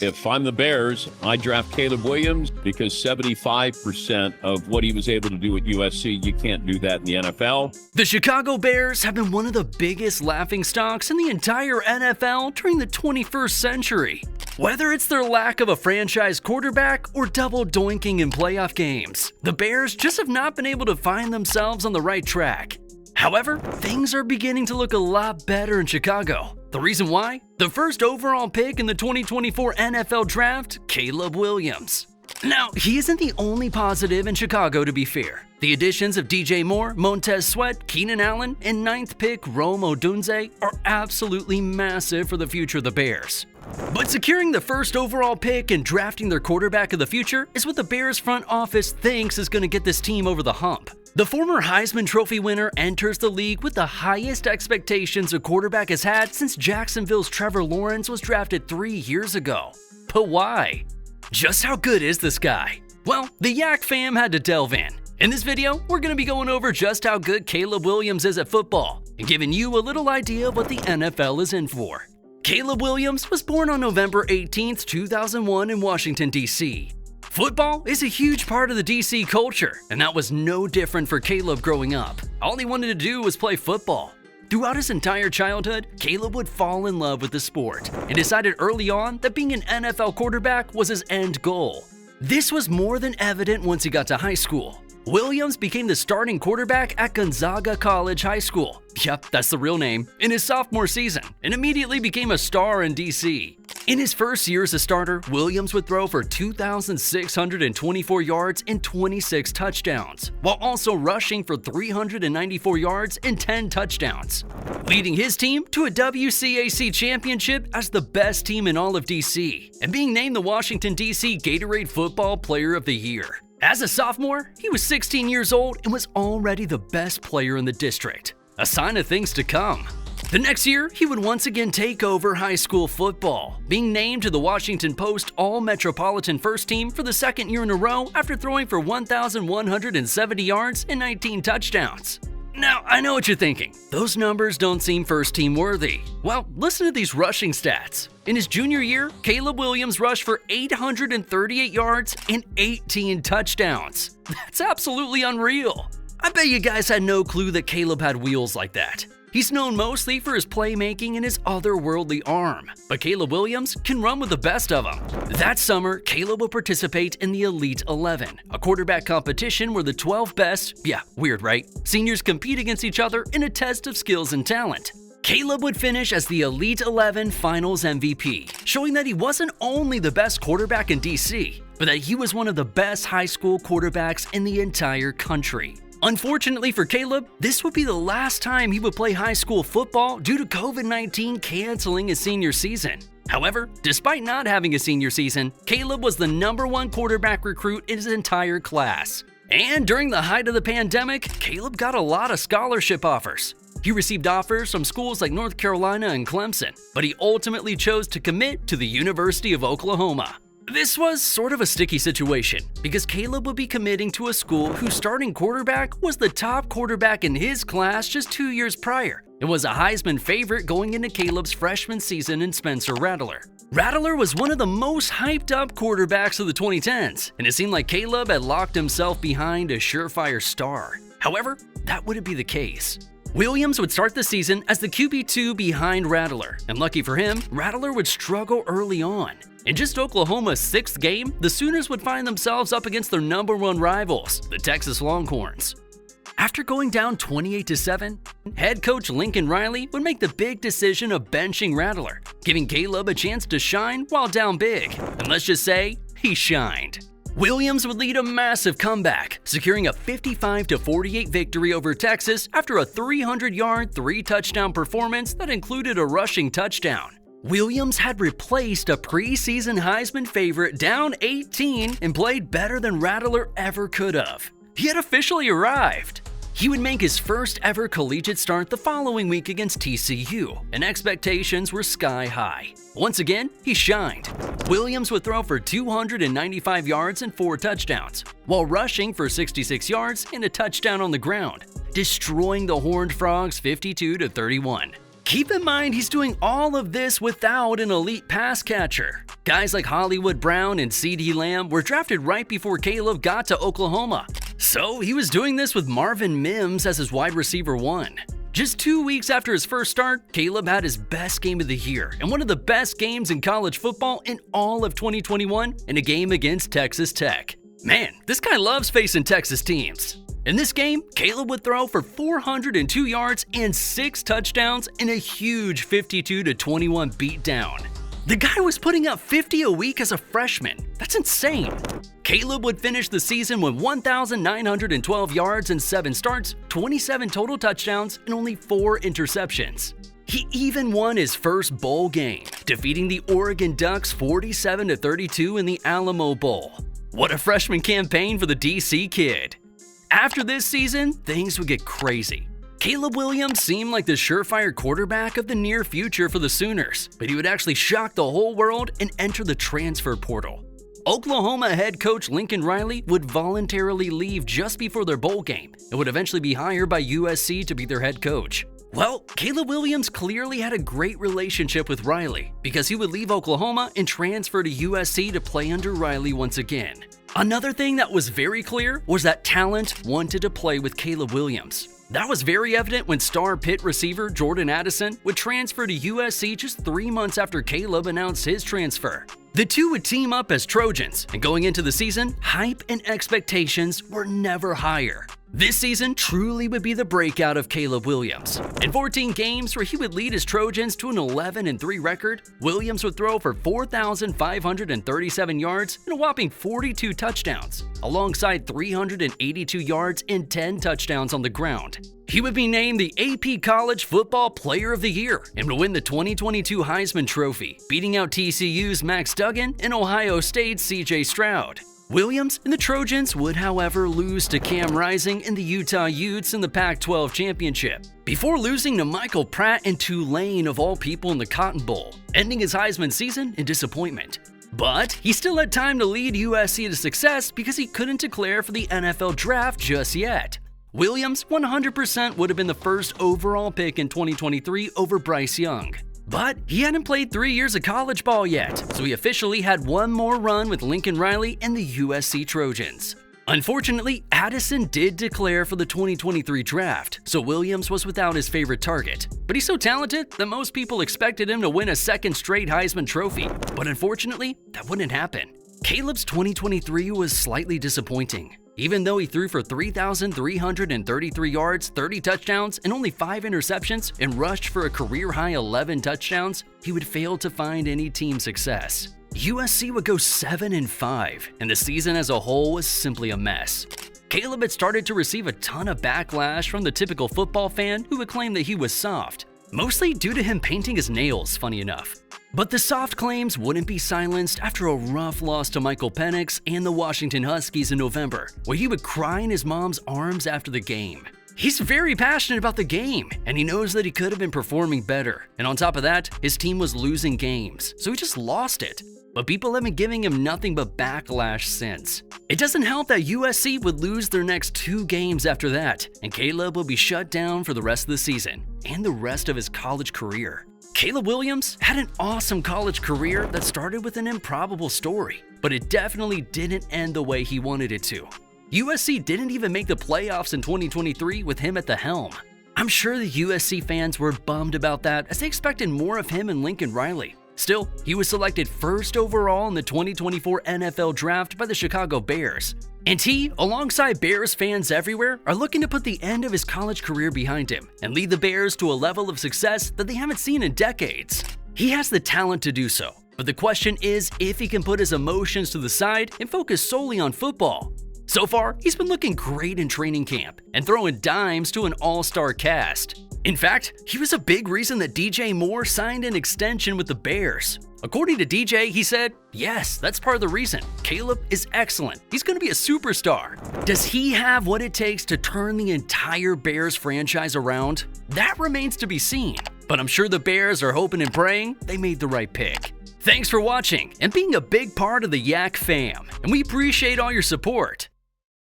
If I'm the Bears, I draft Caleb Williams because 75% of what he was able to do at USC, you can't do that in the NFL. The Chicago Bears have been one of the biggest laughingstocks in the entire NFL during the 21st century. Whether it's their lack of a franchise quarterback or double doinking in playoff games, the Bears just have not been able to find themselves on the right track. However, things are beginning to look a lot better in Chicago. The reason why? The first overall pick in the 2024 NFL Draft, Caleb Williams. Now, he isn't the only positive in Chicago, to be fair. The additions of DJ Moore, Montez Sweat, Keenan Allen, and 9th pick Rome Odunze are absolutely massive for the future of the Bears. But securing the first overall pick and drafting their quarterback of the future is what the Bears front office thinks is going to get this team over the hump. The former Heisman Trophy winner enters the league with the highest expectations a quarterback has had since Jacksonville's Trevor Lawrence was drafted 3 years ago. But why? Just how good is this guy? Well, the Yak fam had to delve in. In this video, we're going to be going over just how good Caleb Williams is at football and giving you a little idea of what the NFL is in for. Caleb Williams was born on November 18, 2001 in Washington, D.C. Football is a huge part of the D.C. culture, and that was no different for Caleb growing up. All he wanted to do was play football. Throughout his entire childhood, Caleb would fall in love with the sport and decided early on that being an NFL quarterback was his end goal. This was more than evident once he got to high school. Williams became the starting quarterback at Gonzaga College High School. Yep, that's the real name. In his sophomore season, and immediately became a star in DC. In his first year as a starter, Williams would throw for 2,624 yards and 26 touchdowns, while also rushing for 394 yards and 10 touchdowns, leading his team to a WCAC championship as the best team in all of DC, and being named the Washington, D.C. Gatorade Football Player of the Year. As a sophomore, he was 16 years old and was already the best player in the district, a sign of things to come. The next year, he would once again take over high school football, being named to the Washington Post All-Metropolitan First Team for the second year in a row after throwing for 1,170 yards and 19 touchdowns. Now, I know what you're thinking. Those numbers don't seem first-team worthy. Well, listen to these rushing stats. In his junior year, Caleb Williams rushed for 838 yards and 18 touchdowns. That's absolutely unreal. I bet you guys had no clue that Caleb had wheels like that. He's known mostly for his playmaking and his otherworldly arm, but Caleb Williams can run with the best of them. That summer, Caleb would participate in the Elite 11, a quarterback competition where the 12 best, yeah, weird right, seniors compete against each other in a test of skills and talent. Caleb would finish as the Elite 11 Finals MVP, showing that he wasn't only the best quarterback in DC, but that he was one of the best high school quarterbacks in the entire country. Unfortunately for Caleb, this would be the last time he would play high school football due to COVID-19 canceling his senior season. However, despite not having a senior season, Caleb was the #1 quarterback recruit in his entire class. And during the height of the pandemic, Caleb got a lot of scholarship offers. He received offers from schools like North Carolina and Clemson, but he ultimately chose to commit to the University of Oklahoma. This was sort of a sticky situation because Caleb would be committing to a school whose starting quarterback was the top quarterback in his class just 2 years prior and was a Heisman favorite going into Caleb's freshman season in Spencer Rattler. Rattler was one of the most hyped up quarterbacks of the 2010s, and it seemed like Caleb had locked himself behind a surefire star. However, that wouldn't be the case. Williams would start the season as the QB2 behind Rattler, and lucky for him, Rattler would struggle early on. In just Oklahoma's 6th game, the Sooners would find themselves up against their #1 rivals, the Texas Longhorns. After going down 28-7, head coach Lincoln Riley would make the big decision of benching Rattler, giving Caleb a chance to shine while down big. And let's just say, he shined. Williams would lead a massive comeback, securing a 55-48 victory over Texas after a 300-yard, 3-touchdown performance that included a rushing touchdown. Williams had replaced a preseason Heisman favorite down 18 and played better than Rattler ever could have. He had officially arrived. He would make his first ever collegiate start the following week against TCU, and expectations were sky high. Once again, he shined. Williams would throw for 295 yards and 4 touchdowns, while rushing for 66 yards and a touchdown on the ground, destroying the Horned Frogs 52-31. Keep in mind he's doing all of this without an elite pass catcher. Guys like Hollywood Brown and CeeDee Lamb were drafted right before Caleb got to Oklahoma. So he was doing this with Marvin Mims as his wide receiver 1. Just 2 weeks after his first start, Caleb had his best game of the year and one of the best games in college football in all of 2021 in a game against Texas Tech. Man, this guy loves facing Texas teams. In this game, Caleb would throw for 402 yards and 6 touchdowns in a huge 52-21 beatdown. The guy was putting up 50 a week as a freshman. That's insane. Caleb would finish the season with 1,912 yards and 7 starts, 27 total touchdowns, and only 4 interceptions. He even won his first bowl game, defeating the Oregon Ducks 47-32 in the Alamo Bowl. What a freshman campaign for the DC kid. After this season, things would get crazy. Caleb Williams seemed like the surefire quarterback of the near future for the Sooners, but he would actually shock the whole world and enter the transfer portal. Oklahoma head coach Lincoln Riley would voluntarily leave just before their bowl game and would eventually be hired by USC to be their head coach. Well, Caleb Williams clearly had a great relationship with Riley because he would leave Oklahoma and transfer to USC to play under Riley once again. Another thing that was very clear was that talent wanted to play with Caleb Williams. That was very evident when star Pitt receiver Jordan Addison would transfer to USC just 3 months after Caleb announced his transfer. The two would team up as Trojans, and going into the season, hype and expectations were never higher. This season truly would be the breakout of Caleb Williams. In 14 games where he would lead his Trojans to an 11-3 record, Williams would throw for 4,537 yards and a whopping 42 touchdowns, alongside 382 yards and 10 touchdowns on the ground. He would be named the AP College Football Player of the Year and would win the 2022 Heisman Trophy, beating out TCU's Max Duggan and Ohio State's CJ Stroud. Williams and the Trojans would, however, lose to Cam Rising and the Utah Utes in the Pac-12 championship, before losing to Michael Pratt and Tulane of all people in the Cotton Bowl, ending his Heisman season in disappointment. But he still had time to lead USC to success because he couldn't declare for the NFL draft just yet. Williams 100% would have been the first overall pick in 2023 over Bryce Young. But he hadn't played 3 years of college ball yet, so he officially had one more run with Lincoln Riley and the USC Trojans. Unfortunately, Addison did declare for the 2023 draft, so Williams was without his favorite target. But he's so talented that most people expected him to win a second straight Heisman Trophy. But unfortunately, that wouldn't happen. Caleb's 2023 was slightly disappointing. Even though he threw for 3,333 yards, 30 touchdowns, and only 5 interceptions, and rushed for a career-high 11 touchdowns, he would fail to find any team success. USC would go 7-5, and the season as a whole was simply a mess. Caleb had started to receive a ton of backlash from the typical football fan who would claim that he was soft, mostly due to him painting his nails, funny enough. But the soft claims wouldn't be silenced after a rough loss to Michael Penix and the Washington Huskies in November, where he would cry in his mom's arms after the game. He's very passionate about the game, and he knows that he could have been performing better. And on top of that, his team was losing games, so he just lost it. But people have been giving him nothing but backlash since. It doesn't help that USC would lose their next 2 games after that, and Caleb will be shut down for the rest of the season and the rest of his college career. Caleb Williams had an awesome college career that started with an improbable story, but it definitely didn't end the way he wanted it to. USC didn't even make the playoffs in 2023 with him at the helm. I'm sure the USC fans were bummed about that as they expected more of him and Lincoln Riley. Still, he was selected first overall in the 2024 NFL Draft by the Chicago Bears. And he, alongside Bears fans everywhere, are looking to put the end of his college career behind him and lead the Bears to a level of success that they haven't seen in decades. He has the talent to do so, but the question is if he can put his emotions to the side and focus solely on football. So far, he's been looking great in training camp and throwing dimes to an all-star cast. In fact, he was a big reason that DJ Moore signed an extension with the Bears. According to DJ, he said, "Yes, that's part of the reason. Caleb is excellent. He's going to be a superstar." Does he have what it takes to turn the entire Bears franchise around? That remains to be seen, but I'm sure the Bears are hoping and praying they made the right pick. Thanks for watching and being a big part of the Yak fam, and we appreciate all your support.